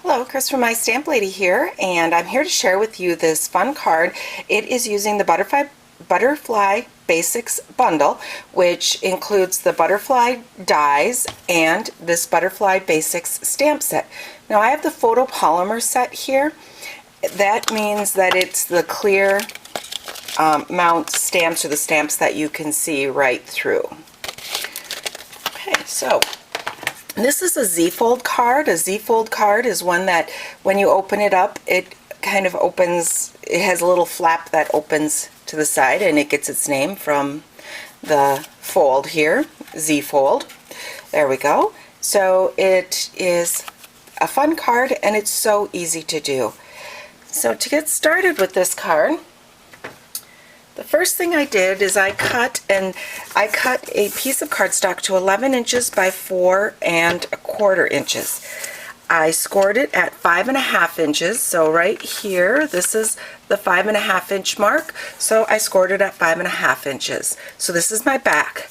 Hello, Chris from My Stamp Lady here, and I'm here to share with you this fun card. It is using the Butterfly Basics bundle, which includes the butterfly dies and this Butterfly Basics stamp set. Now I have the photopolymer set here. That means that it's the clear mount stamps, or the stamps that you can see right through. Okay, so this is a Z-fold card. A Z-fold card is one that when you open it up, it kind of opens, it has a little flap that opens to the side, and it gets its name from the fold here, Z-fold. There we go. So it is a fun card, and it's so easy to do. So to get started with this card, the first thing I did is I cut a piece of cardstock to 11 inches by 4¼ inches. I scored it at 5½ inches, so right here, this is the 5½ inch mark, so I scored it at 5½ inches. So this is my back.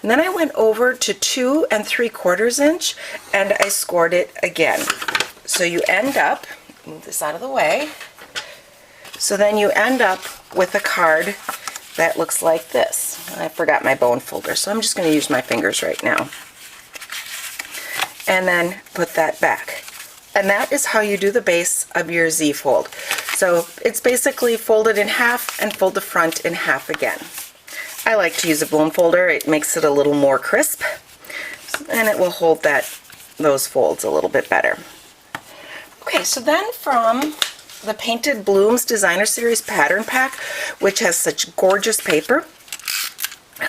And then I went over to 2¾ inch and I scored it again. So you end up, move this out of the way, so then you end up with a card that looks like this. I forgot my bone folder, so I'm just going to use my fingers right now. And then put that back. And that is how you do the base of your Z-fold. So it's basically folded in half and fold the front in half again. I like to use a bloom folder. It makes it a little more crisp, and it will hold those folds a little bit better. Okay, so then from the Painted Blooms Designer Series pattern pack, which has such gorgeous paper,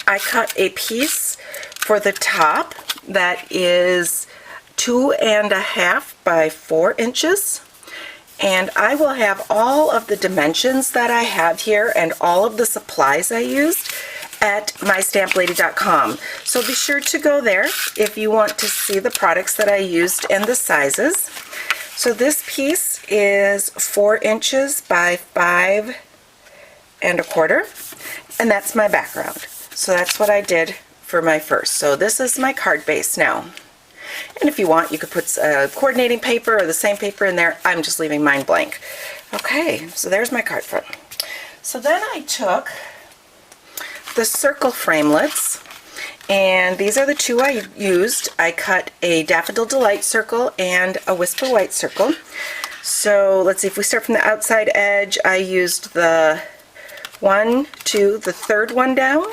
I cut a piece for the top that is 2½ by 4 inches, and I will have all of the dimensions that I have here and all of the supplies I used at mystamplady.com. So be sure to go there if you want to see the products that I used and the sizes. So this piece is 4 inches by 5¼ and that's my background. So that's what I did for my first. So this is my card base now. And if you want, you could put coordinating paper or the same paper in there. I'm just leaving mine blank. Okay, so there's my card front. So then I took the circle framelits, and these are the two I used. I cut a Daffodil Delight circle and a Whisper White circle. So let's see, if we start from the outside edge, I used the 1, 2, the third one down,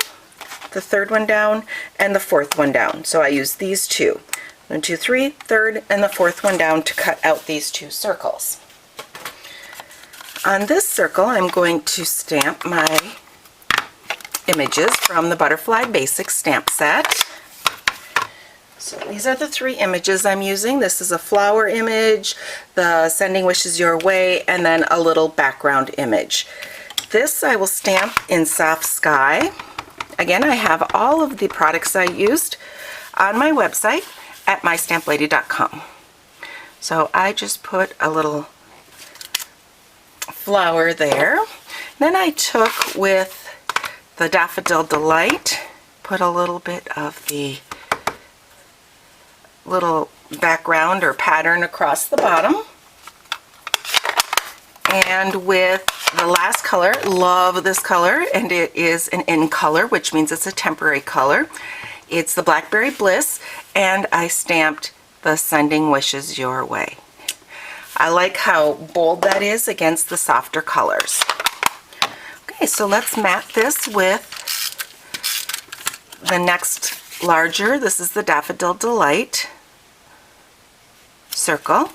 the third one down, and the fourth one down. So I used these two. 1, 2, 3, third, and the fourth one down to cut out these two circles. On this circle, I'm going to stamp my images from the Butterfly Basics stamp set. So these are the 3 images I'm using. This is a flower image, the Sending Wishes Your Way, and then a little background image. This I will stamp in Soft Sky. Again, I have all of the products I used on my website at mystamplady.com. So I just put a little flower there. Then I took with the Daffodil Delight, put a little bit of the little background or pattern across the bottom. And with the last color, love this color, and it is an in color, which means it's a temporary color. It's the Blackberry Bliss, and I stamped the Sending Wishes Your Way. I like how bold that is against the softer colors. Okay, so let's mat this with the next larger. This is the Daffodil Delight circle.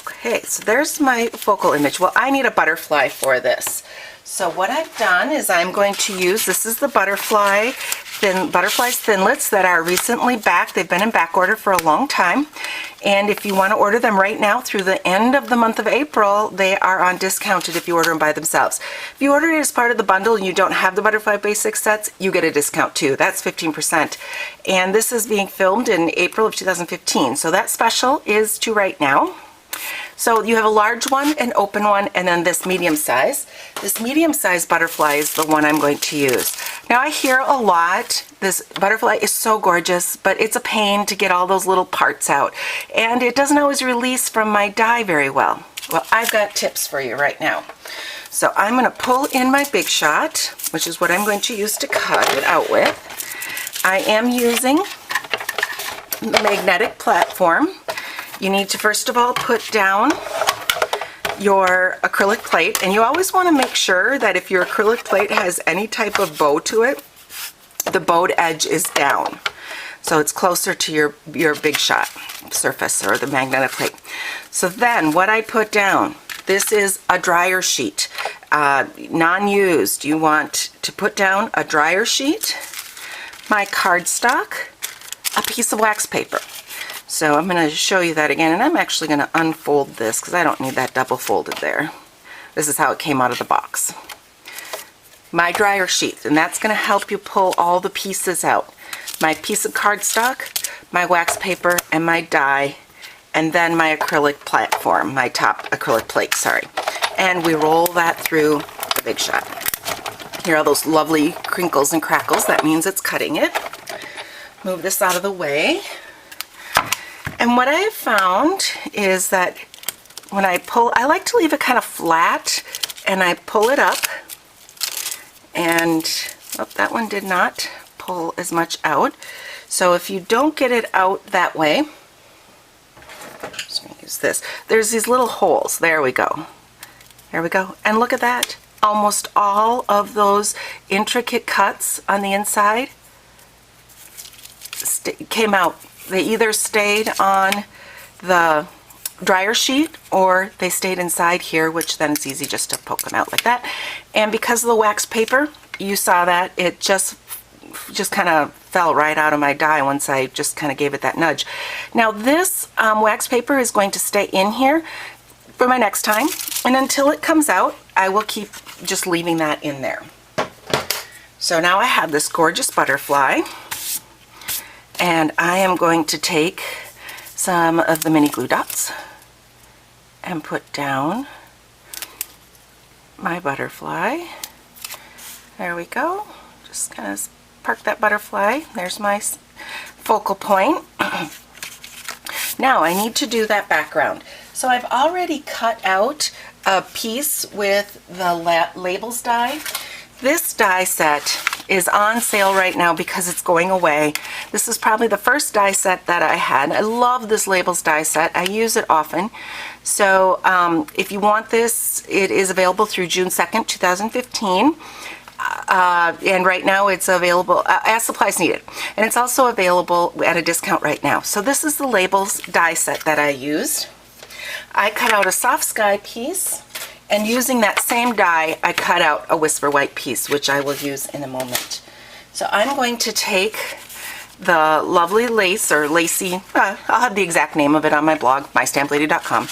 Okay, so there's my focal image. Well, I need a butterfly for this. So what I've done is I'm going to use, this is the Butterfly's Thinlits that are recently back. They've been in back order for a long time. And if you want to order them right now through the end of the month of April, they are on discounted if you order them by themselves. If you order it as part of the bundle and you don't have the Butterfly Basics sets, you get a discount too. That's 15%. And this is being filmed in April of 2015. So that special is to right now. So you have a large one, an open one, and then this medium size. This medium size butterfly is the one I'm going to use. Now I hear a lot, this butterfly is so gorgeous, but it's a pain to get all those little parts out. And it doesn't always release from my die very well. Well, I've got tips for you right now. So I'm going to pull in my Big Shot, which is what I'm going to use to cut it out with. I am using the magnetic platform. You need to first of all put down your acrylic plate, and you always want to make sure that if your acrylic plate has any type of bow to it, the bowed edge is down. So it's closer to your Big Shot surface or the magnetic plate. So then what I put down, this is a dryer sheet, non-used. You want to put down a dryer sheet, my cardstock, a piece of wax paper. So I'm going to show you that again, and I'm actually going to unfold this because I don't need that double folded there. This is how it came out of the box. My dryer sheet, and that's going to help you pull all the pieces out. My piece of cardstock, my wax paper, and my die, and then my acrylic platform, my top acrylic plate, sorry. And we roll that through the Big Shot. Here are all those lovely crinkles and crackles. That means it's cutting it. Move this out of the way. And what I have found is that when I pull, I like to leave it kind of flat, and I pull it up, and oh, that one did not pull as much out. So if you don't get it out that way, I'm just going to use this. There's these little holes. There we go. There we go. And look at that. Almost all of those intricate cuts on the inside came out. They either stayed on the dryer sheet or they stayed inside here, which then it's easy just to poke them out like that. And because of the wax paper, you saw that it just kind of fell right out of my die once I just kind of gave it that nudge. Now this wax paper is going to stay in here for my next time, and until it comes out, I will keep just leaving that in there. So now I have this gorgeous butterfly, and I am going to take some of the mini glue dots and put down my butterfly. There we go. Just kind of park that butterfly. There's my focal point. Now I need to do that background. So I've already cut out a piece with the labels die. This die set is on sale right now because it's going away. This is probably the first die set that I had. I love this labels die set. I use it often. So if you want this, it is available through June 2nd, 2015. And right now it's available as supplies needed. And it's also available at a discount right now. So this is the labels die set that I used. I cut out a soft sky piece, and using that same die, I cut out a Whisper White piece, which I will use in a moment. So I'm going to take the lovely lace, or lacy, I'll have the exact name of it on my blog, mystamplady.com,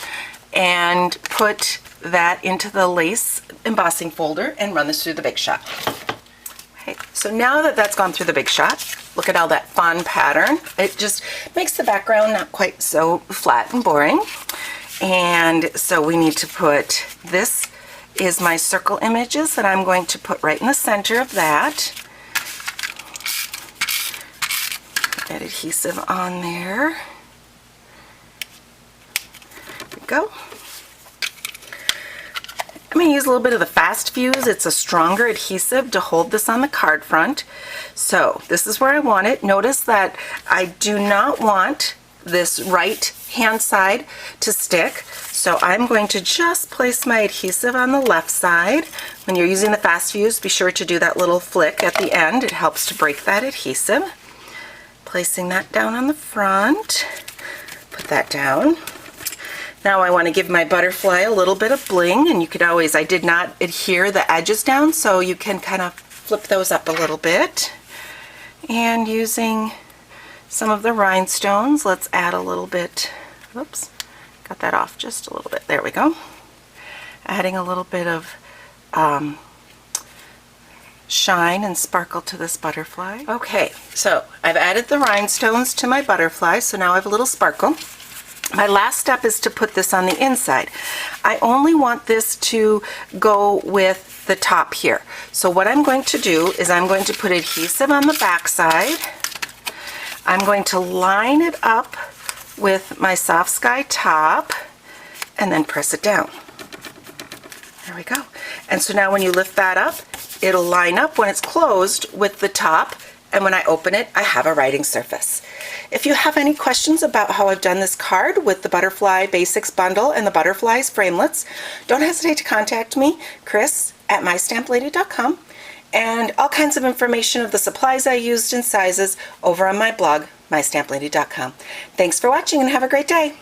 and put that into the lace embossing folder and run this through the Big Shot. Okay, so now that that's gone through the Big Shot, look at all that fun pattern. It just makes the background not quite so flat and boring. And so we need to put, this is my circle images that I'm going to put right in the center of that. Put that adhesive on there. There we go. I'm going to use a little bit of the Fast Fuse. It's a stronger adhesive to hold this on the card front. So this is where I want it. Notice that I do not want this right hand side to stick. So I'm going to just place my adhesive on the left side. When you're using the Fast Fuse, be sure to do that little flick at the end. It helps to break that adhesive. Placing that down on the front. Put that down. Now I want to give my butterfly a little bit of bling, and you could always, I did not adhere the edges down, so you can kind of flip those up a little bit. And using some of the rhinestones, let's add a little bit, oops, got that off just a little bit, there we go. Adding a little bit of shine and sparkle to this butterfly. Okay, so I've added the rhinestones to my butterfly, so now I have a little sparkle. My last step is to put this on the inside. I only want this to go with the top here. So what I'm going to do is I'm going to put adhesive on the back side. I'm going to line it up with my Soft Sky top and then press it down. There we go. And so now when you lift that up, it'll line up when it's closed with the top, and when I open it, I have a writing surface. If you have any questions about how I've done this card with the Butterfly Basics Bundle and the Butterflies Framelits, don't hesitate to contact me, Chris at mystamplady.com, and all kinds of information of the supplies I used and sizes over on my blog, mystamplady.com. Thanks for watching and have a great day.